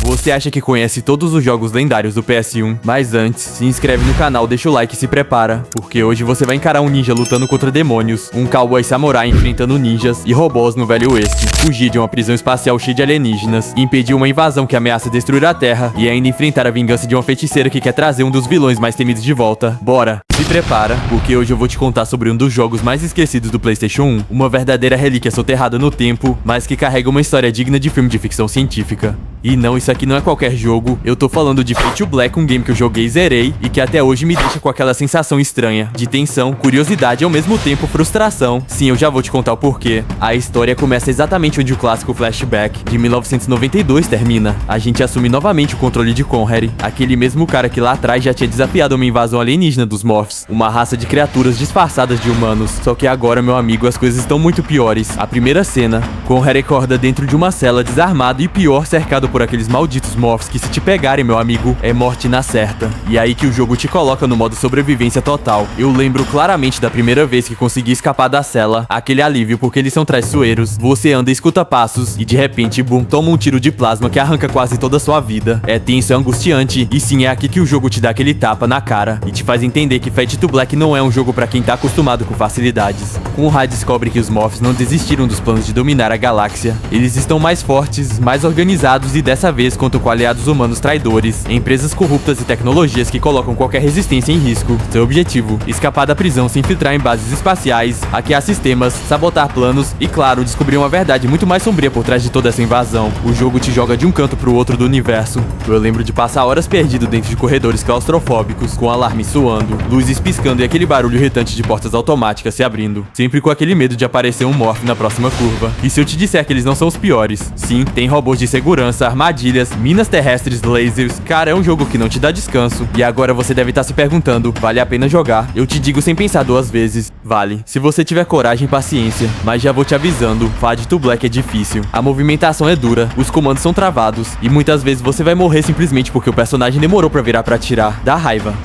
Você acha que conhece todos os jogos lendários do PS1? Mas antes, se inscreve no canal, deixa o like e se prepara, porque hoje você vai encarar um ninja lutando contra demônios, um cowboy samurai enfrentando ninjas e robôs no Velho Oeste, fugir de uma prisão espacial cheia de alienígenas, impedir uma invasão que ameaça destruir a Terra e ainda enfrentar a vingança de uma feiticeira que quer trazer um dos vilões mais temidos de volta. Bora! Se prepara, porque hoje eu vou te contar sobre um dos jogos mais esquecidos do PlayStation 1, uma verdadeira relíquia soterrada no tempo, mas que carrega uma história digna de filme de ficção científica. E não, isso aqui não é qualquer jogo, eu tô falando de Fade to Black, um game que eu joguei e zerei, e que até hoje me deixa com aquela sensação estranha, de tensão, curiosidade e ao mesmo tempo frustração. Sim, eu já vou te contar o porquê. A história começa exatamente onde o clássico Flashback, de 1992, termina. A gente assume novamente o controle de Conrad, aquele mesmo cara que lá atrás já tinha desafiado uma invasão alienígena dos Morphs, uma raça de criaturas disfarçadas de humanos. Só que agora, meu amigo, as coisas estão muito piores. A primeira cena, Conrad acorda dentro de uma cela desarmado e pior, cercado por aqueles malditos Morphs que, se te pegarem, meu amigo, é morte na certa. E é aí que o jogo te coloca no modo sobrevivência total. Eu lembro claramente da primeira vez que consegui escapar da cela, aquele alívio porque eles são traiçoeiros. Você anda e escuta passos e de repente, bum, toma um tiro de plasma que arranca quase toda a sua vida. É tenso, é angustiante e sim, é aqui que o jogo te dá aquele tapa na cara e te faz entender que Fade to Black não é um jogo pra quem tá acostumado com facilidades. Conrad descobre que os Morphs não desistiram dos planos de dominar a galáxia. Eles estão mais fortes, mais organizados e dessa vez contam com aliados humanos traidores, empresas corruptas e tecnologias que colocam qualquer resistência em risco. Seu objetivo: escapar da prisão, se infiltrar em bases espaciais, hackear sistemas, sabotar planos e, claro, descobrir uma verdade muito mais sombria por trás de toda essa invasão. O jogo te joga de um canto pro outro do universo. Eu lembro de passar horas perdido dentro de corredores claustrofóbicos, com alarmes soando, luzes piscando e aquele barulho irritante de portas automáticas se abrindo, sempre com aquele medo de aparecer um Morph na próxima curva. E se eu te disser que eles não são os piores? Sim, tem robôs de segurança, armadilhas, minas terrestres, lasers. Cara, é um jogo que não te dá descanso. E agora você deve estar se perguntando, vale a pena jogar? Eu te digo sem pensar duas vezes, vale, se você tiver coragem e paciência. Mas já vou te avisando, Fade to Black é difícil. A movimentação é dura, os comandos são travados e muitas vezes você vai morrer simplesmente porque o personagem demorou pra virar pra atirar. Dá raiva,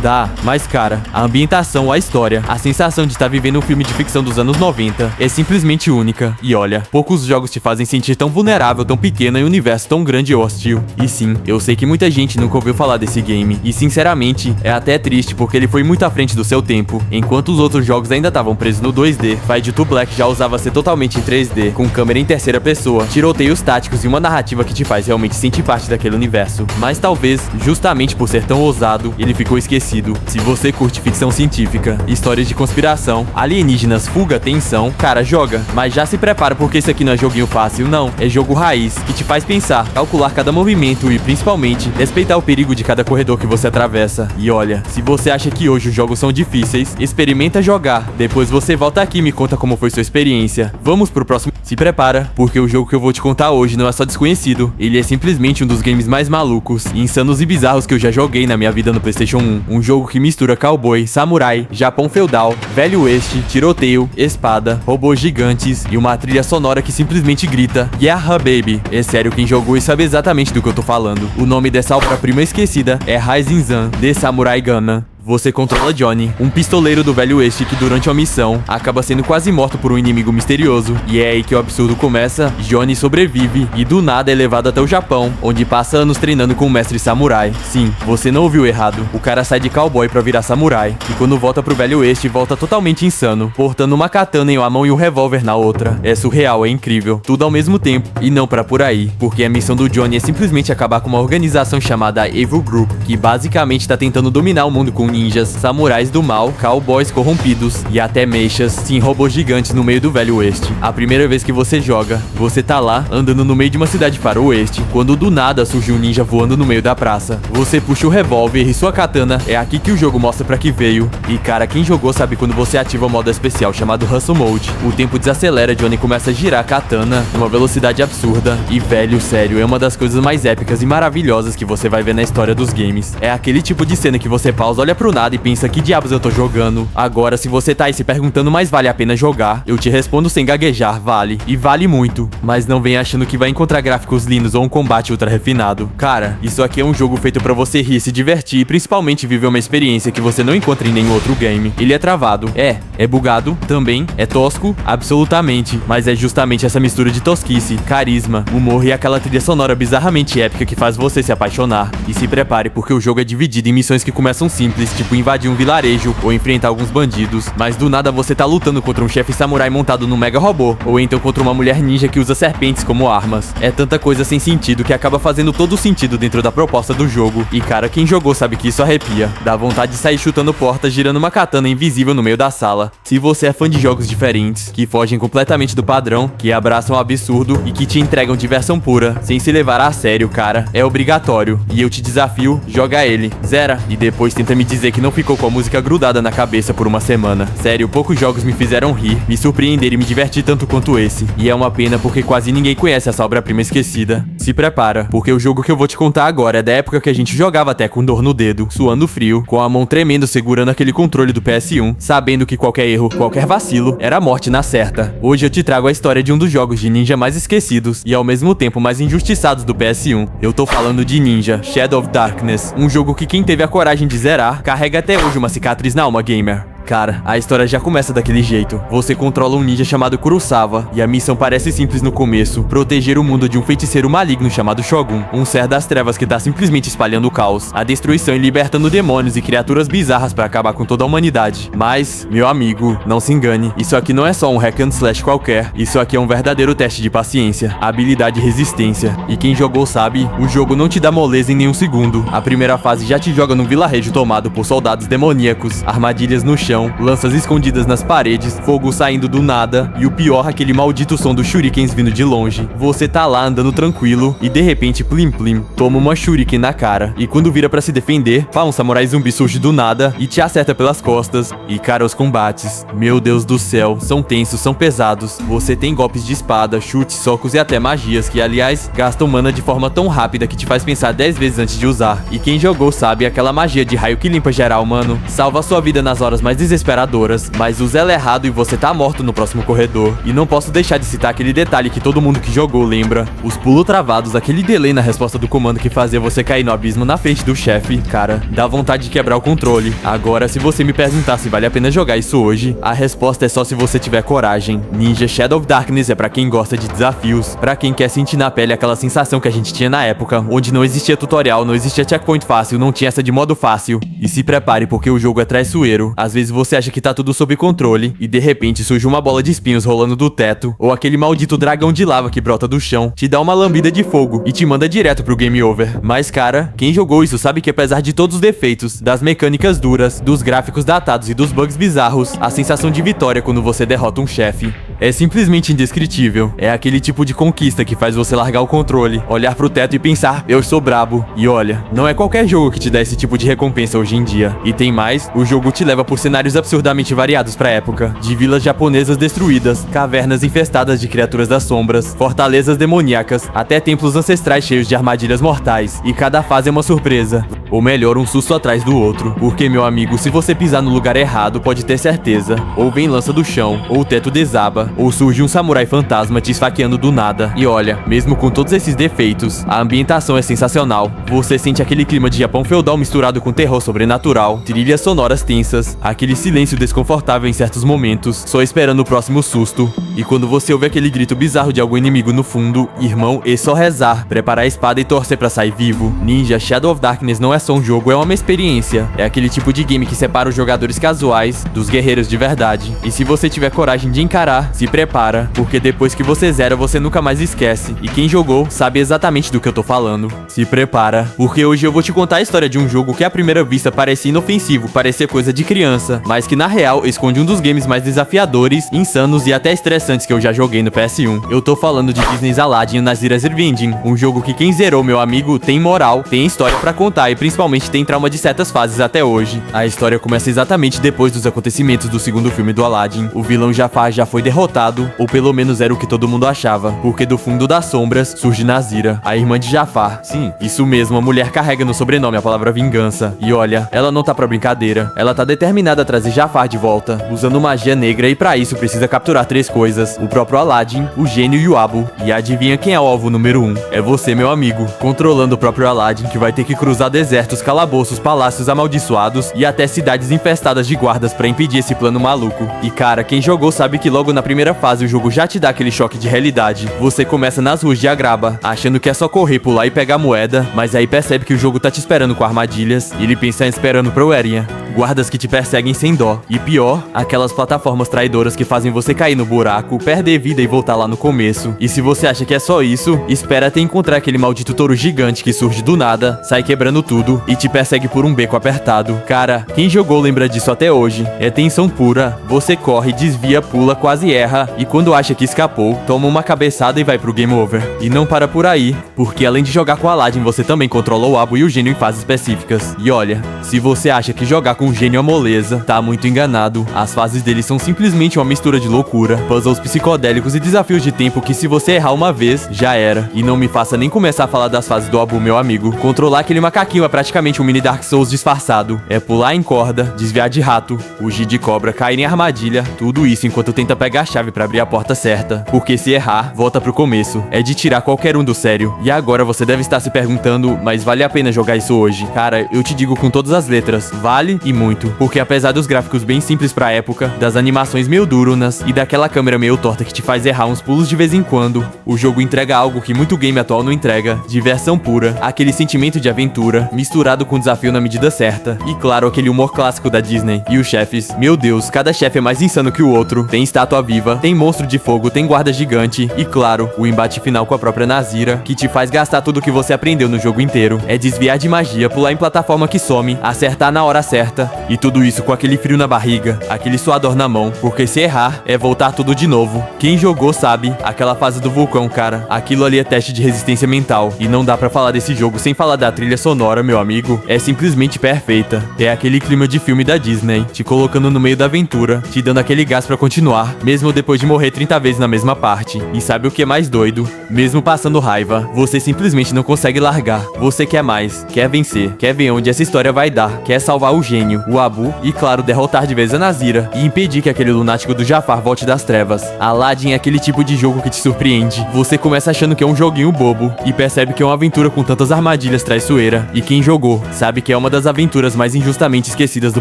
dá. Mas cara, a ambientação, a história, a sensação de estar vivendo um filme de ficção dos anos 90 é simplesmente única. E olha, poucos jogos te fazem sentir tão vulnerável, tão pequeno em um universo tão grande e hostil. E sim, eu sei que muita gente nunca ouviu falar desse game, e sinceramente, é até triste porque ele foi muito à frente do seu tempo. Enquanto os outros jogos ainda estavam presos no 2D, Fade to Black já usava ser totalmente em 3D, com câmera em terceira pessoa, tiroteios táticos e uma narrativa que te faz realmente sentir parte daquele universo. Mas talvez, justamente por ser tão ousado, ele ficou esquecido. Se você curte ficção científica, histórias de conspiração, alienígenas, fuga, tensão, cara, joga. Mas já se prepara porque esse aqui não é joguinho fácil, não. É jogo raiz, que te faz pensar, calcular cada movimento e, principalmente, respeitar o perigo de cada corredor que você atravessa. E olha, se você acha que hoje os jogos são difíceis, experimenta jogar. Depois você volta aqui e me conta como foi sua experiência. Vamos pro próximo. Se prepara, porque o jogo que eu vou te contar hoje não é só desconhecido, ele é simplesmente um dos games mais malucos, insanos e bizarros que eu já joguei na minha vida no PlayStation 1. Um jogo que mistura cowboy, samurai, Japão feudal, Velho Oeste, tiroteio, espada, robôs gigantes e uma trilha sonora que simplesmente grita "Yeah, baby". É sério, quem jogou e sabe exatamente do que eu tô falando. O nome dessa obra-prima esquecida é Rising Sun, The Samurai Gunna. Você controla Johnny, um pistoleiro do Velho Oeste que durante uma missão acaba sendo quase morto por um inimigo misterioso. E é aí que o absurdo começa. Johnny sobrevive e do nada é levado até o Japão, onde passa anos treinando com um mestre samurai. Sim, você não ouviu errado. O cara sai de cowboy pra virar samurai. E quando volta pro Velho Oeste, volta totalmente insano, portando uma katana em uma mão e um revólver na outra. É surreal, é incrível. Tudo ao mesmo tempo. E não pra por aí, porque a missão do Johnny é simplesmente acabar com uma organização chamada Evil Group, que basicamente tá tentando dominar o mundo com ninjas, samurais do mal, cowboys corrompidos e até mechas, sim, robôs gigantes no meio do Velho Oeste. A primeira vez que você joga, você tá lá, andando no meio de uma cidade faroeste, quando do nada surge um ninja voando no meio da praça. Você puxa o revólver e sua katana, é aqui que o jogo mostra pra que veio. E cara, quem jogou sabe quando você ativa o modo especial chamado Hustle Mode, o tempo desacelera, Johnny começa a girar a katana numa velocidade absurda. E velho, sério, é uma das coisas mais épicas e maravilhosas que você vai ver na história dos games. É aquele tipo de cena que você pausa, olha pro nada e pensa que diabos eu tô jogando. Agora, se você tá aí se perguntando, mas vale a pena jogar, eu te respondo sem gaguejar, vale. E vale muito. Mas não vem achando que vai encontrar gráficos lindos ou um combate ultra refinado. Cara, isso aqui é um jogo feito pra você rir, se divertir e principalmente viver uma experiência que você não encontra em nenhum outro game. Ele é travado, é bugado, também, é tosco, absolutamente. Mas é justamente essa mistura de tosquice, carisma, humor e aquela trilha sonora bizarramente épica que faz você se apaixonar. E se prepare, porque o jogo é dividido em missões que começam simples, tipo invadir um vilarejo ou enfrentar alguns bandidos, mas do nada você tá lutando contra um chefe samurai montado num mega robô, ou então contra uma mulher ninja que usa serpentes como armas. É tanta coisa sem sentido que acaba fazendo todo sentido dentro da proposta do jogo. E cara, quem jogou sabe que isso arrepia. Dá vontade de sair chutando portas, girando uma katana invisível no meio da sala. Se você é fã de jogos diferentes, que fogem completamente do padrão, que abraçam o absurdo e que te entregam diversão pura, sem se levar a sério, cara, é obrigatório. E eu te desafio, joga ele, zera, e depois tenta me dizer que não ficou com a música grudada na cabeça por uma semana. Sério, poucos jogos me fizeram rir, me surpreender e me divertir tanto quanto esse. E é uma pena porque quase ninguém conhece essa obra-prima esquecida. Se prepara, porque o jogo que eu vou te contar agora é da época que a gente jogava até com dor no dedo, suando frio, com a mão tremendo segurando aquele controle do PS1, sabendo que qualquer erro, qualquer vacilo, era morte na certa. Hoje eu te trago a história de um dos jogos de ninja mais esquecidos e ao mesmo tempo mais injustiçados do PS1. Eu tô falando de Ninja, Shadow of Darkness, um jogo que quem teve a coragem de zerar, carrega até hoje uma cicatriz na alma gamer. Cara, a história já começa daquele jeito. Você controla um ninja chamado Kurosawa, e a missão parece simples no começo: proteger o mundo de um feiticeiro maligno chamado Shogun, um ser das trevas que tá simplesmente espalhando o caos, a destruição e libertando demônios e criaturas bizarras pra acabar com toda a humanidade. Mas, meu amigo, não se engane, isso aqui não é só um hack and slash qualquer, isso aqui é um verdadeiro teste de paciência, habilidade e resistência. E quem jogou sabe, o jogo não te dá moleza em nenhum segundo. A primeira fase já te joga num vilarejo tomado por soldados demoníacos, armadilhas no chão, lanças escondidas nas paredes, fogo saindo do nada e o pior, aquele maldito som dos shurikens vindo de longe. Você tá lá andando tranquilo e de repente, plim plim, toma uma shuriken na cara. E quando vira pra se defender, pá, um samurai zumbi surge do nada e te acerta pelas costas. E cara, os combates, meu Deus do céu, são tensos, são pesados. Você tem golpes de espada, chutes, socos e até magias que, aliás, gastam mana de forma tão rápida que te faz pensar 10 vezes antes de usar. E quem jogou sabe, aquela magia de raio que limpa geral, mano, salva sua vida nas horas mais desesperadoras, mas usa ela errado e você tá morto no próximo corredor. E não posso deixar de citar aquele detalhe que todo mundo que jogou lembra: os pulos travados, aquele delay na resposta do comando que fazia você cair no abismo na frente do chefe. Cara, dá vontade de quebrar o controle. Agora, se você me perguntar se vale a pena jogar isso hoje, a resposta é só se você tiver coragem. Ninja Shadow of Darkness é pra quem gosta de desafios, pra quem quer sentir na pele aquela sensação que a gente tinha na época, onde não existia tutorial, não existia checkpoint fácil, não tinha essa de modo fácil. E se prepare, porque o jogo é traiçoeiro. Às vezes você acha que tá tudo sob controle e de repente surge uma bola de espinhos rolando do teto, ou aquele maldito dragão de lava que brota do chão, te dá uma lambida de fogo e te manda direto pro game over. Mas cara, quem jogou isso sabe que apesar de todos os defeitos, das mecânicas duras, dos gráficos datados e dos bugs bizarros, a sensação de vitória quando você derrota um chefe é simplesmente indescritível. É aquele tipo de conquista que faz você largar o controle, olhar pro teto e pensar: eu sou brabo. E olha, não é qualquer jogo que te dá esse tipo de recompensa hoje em dia. E tem mais, o jogo te leva por cenários absurdamente variados pra época, de vilas japonesas destruídas, cavernas infestadas de criaturas das sombras, fortalezas demoníacas, até templos ancestrais cheios de armadilhas mortais. E cada fase é uma surpresa, ou melhor, um susto atrás do outro. Porque, meu amigo, se você pisar no lugar errado, pode ter certeza, ou vem lança do chão, ou o teto desaba, ou surge um samurai fantasma te esfaqueando do nada. E olha, mesmo com todos esses defeitos, a ambientação é sensacional. Você sente aquele clima de Japão feudal misturado com terror sobrenatural, trilhas sonoras tensas, aquele silêncio desconfortável em certos momentos, só esperando o próximo susto. E quando você ouve aquele grito bizarro de algum inimigo no fundo, irmão, é só rezar, preparar a espada e torcer pra sair vivo. Ninja Shadow of Darkness não é só um jogo, é uma experiência. É aquele tipo de game que separa os jogadores casuais dos guerreiros de verdade. E se você tiver coragem de encarar, se prepara, porque depois que você zera, você nunca mais esquece. E quem jogou sabe exatamente do que eu tô falando. Se prepara, porque hoje eu vou te contar a história de um jogo que à primeira vista parecia inofensivo, parecia coisa de criança, mas que na real esconde um dos games mais desafiadores, insanos e até estressantes que eu já joguei no PS1. Eu tô falando de Disney's Aladdin e Nazira's Revenging, um jogo que quem zerou, meu amigo, tem moral, tem história pra contar e principalmente principalmente tem trauma de certas fases até hoje. A história começa exatamente depois dos acontecimentos do segundo filme do Aladdin. O vilão Jafar já foi derrotado, ou pelo menos era o que todo mundo achava, porque do fundo das sombras surge Nazira, a irmã de Jafar. Sim, isso mesmo, a mulher carrega no sobrenome a palavra vingança. E olha, ela não tá pra brincadeira, ela tá determinada a trazer Jafar de volta, usando magia negra, e pra isso precisa capturar 3 coisas: o próprio Aladdin, o gênio e o Abu. E adivinha quem é o alvo número 1? É você, meu amigo, controlando o próprio Aladdin, que vai ter que cruzar desertos, calabouços, palácios amaldiçoados e até cidades infestadas de guardas pra impedir esse plano maluco. E cara, quem jogou sabe que logo na primeira fase o jogo já te dá aquele choque de realidade. Você começa nas ruas de Agrabah, achando que é só correr, pular e pegar moeda, mas aí percebe que o jogo tá te esperando com armadilhas, e ele pensa em esperando pro Erinha. Guardas que te perseguem sem dó. E pior, aquelas plataformas traidoras que fazem você cair no buraco, perder vida e voltar lá no começo. E se você acha que é só isso, espera até encontrar aquele maldito touro gigante que surge do nada, sai quebrando tudo e te persegue por um beco apertado. Cara, quem jogou lembra disso até hoje. É tensão pura, você corre, desvia, pula, quase erra, e quando acha que escapou, toma uma cabeçada e vai pro game over. E não para por aí, porque além de jogar com Aladdin, você também controla o Abu e o gênio em fases específicas. E olha, se você acha que jogar com o gênio é moleza, tá muito enganado. As fases dele são simplesmente uma mistura de loucura, puzzles psicodélicos e desafios de tempo que, se você errar uma vez, já era. E não me faça nem começar a falar das fases do Abu, meu amigo. Controlar aquele macaquinho é praticamente um mini Dark Souls disfarçado. É pular em corda, desviar de rato, fugir de cobra, cair em armadilha, tudo isso enquanto tenta pegar a chave pra abrir a porta certa. Porque se errar, volta pro começo. É de tirar qualquer um do sério. E agora você deve estar se perguntando, mas vale a pena jogar isso hoje? Cara, eu te digo com todas as letras, vale e muito. Porque apesar dos gráficos bem simples pra época, das animações meio durunas e daquela câmera meio torta que te faz errar uns pulos de vez em quando, o jogo entrega algo que muito game atual não entrega: diversão pura, aquele sentimento de aventura, misturado com desafio na medida certa, e claro, aquele humor clássico da Disney. E os chefes, meu Deus, cada chefe é mais insano que o outro. Tem estátua viva, tem monstro de fogo, tem guarda gigante, e claro, o embate final com a própria Nazira, que te faz gastar tudo que você aprendeu no jogo inteiro. É desviar de magia, pular em plataforma que some, acertar na hora certa, e tudo isso com aquele frio na barriga, aquele suador na mão, porque se errar, é voltar tudo de novo. Quem jogou sabe, aquela fase do vulcão, cara, aquilo ali é teste de resistência mental, e não dá pra falar desse jogo sem falar da trilha sonora, meu amigo. É simplesmente perfeita. É aquele clima de filme da Disney, te colocando no meio da aventura, te dando aquele gás pra continuar, mesmo depois de morrer 30 vezes na mesma parte. E sabe o que é mais doido? Mesmo passando raiva, você simplesmente não consegue largar. Você quer mais, quer vencer, quer ver onde essa história vai dar, quer salvar o gênio, o Abu, e claro, derrotar de vez a Nazira e impedir que aquele lunático do Jafar volte das trevas. Aladdin é aquele tipo de jogo que te surpreende. Você começa achando que é um joguinho bobo e percebe que é uma aventura com tantas armadilhas traiçoeira. E quem jogou sabe que é uma das aventuras mais injustamente esquecidas do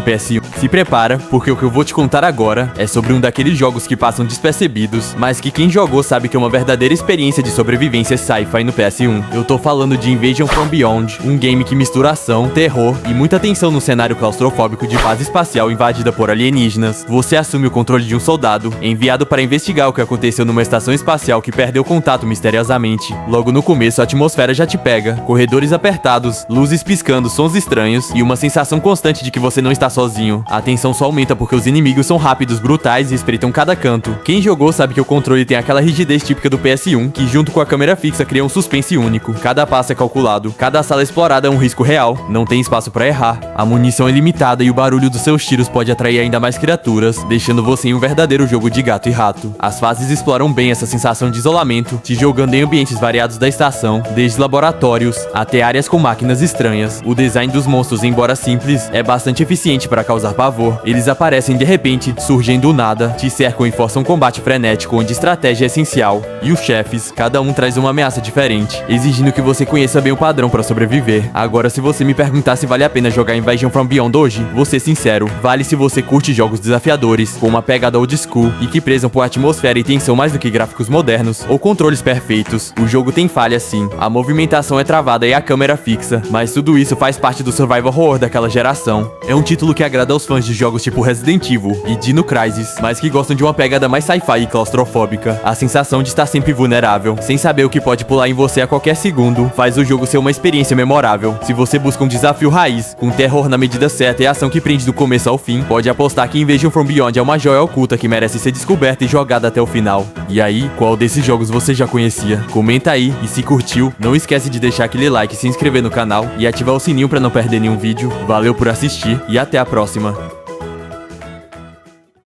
PS1. Se prepara, porque o que eu vou te contar agora é sobre um daqueles jogos que passam despercebidos, mas que quem jogou sabe que é uma verdadeira experiência de sobrevivência sci-fi no PS1. Eu tô falando de Invasion from Beyond, um game que mistura ação, terror e muita tensão no cenário claustrofóbico de base espacial invadida por alienígenas. Você assume o controle de um soldado, enviado para investigar o que aconteceu numa estação espacial que perdeu contato misteriosamente. Logo no começo, a atmosfera já te pega, corredores apertados, luzes piscando, sons estranhos e uma sensação constante de que você não está sozinho. A tensão só aumenta porque os inimigos são rápidos, brutais e espreitam cada canto. Quem jogou sabe que o controle tem aquela rigidez típica do PS1, que junto com a câmera fixa cria um suspense único. Cada passo é calculado, cada sala explorada é um risco real, não tem espaço para errar. A munição é limitada e o barulho dos seus tiros pode atrair ainda mais criaturas, deixando você em um verdadeiro jogo de gato e rato. As fases exploram bem essa sensação de isolamento, te jogando em ambientes variados da estação, desde laboratórios até áreas com máquinas estranhas. O design dos monstros, embora simples, é bastante eficiente para causar pavor. Eles aparecem de repente, surgem do nada, te cercam e forçam um combate frenético onde estratégia é essencial. E os chefes, cada um traz uma ameaça diferente, exigindo que você conheça bem o padrão para sobreviver. Agora, se você me perguntar se vale a pena jogar Invasion from Beyond hoje, vou ser sincero, vale se você curte jogos desafiadores, com uma pegada old school e que prezam por atmosfera e tensão mais do que gráficos modernos ou controles perfeitos. O jogo tem falhas sim, a movimentação é travada e a câmera fixa, mas tudo isso faz parte do survival horror daquela geração. É um título que agrada aos fãs de jogos tipo Resident Evil e Dino Crisis, mas que gostam de uma pegada mais sci-fi e claustrofóbica. A sensação de estar sempre vulnerável, sem saber o que pode pular em você a qualquer segundo, faz o jogo ser uma experiência memorável. Se você busca um desafio raiz, com terror na medida certa ter ação que prende do começo ao fim, pode apostar que Invasion from Beyond é uma joia oculta que merece ser descoberta e jogada até o final. E aí, qual desses jogos você já conhecia? Comenta aí, e se curtiu, não esquece de deixar aquele like, se inscrever no canal e ativar o sininho pra não perder nenhum vídeo. Valeu por assistir e até a próxima.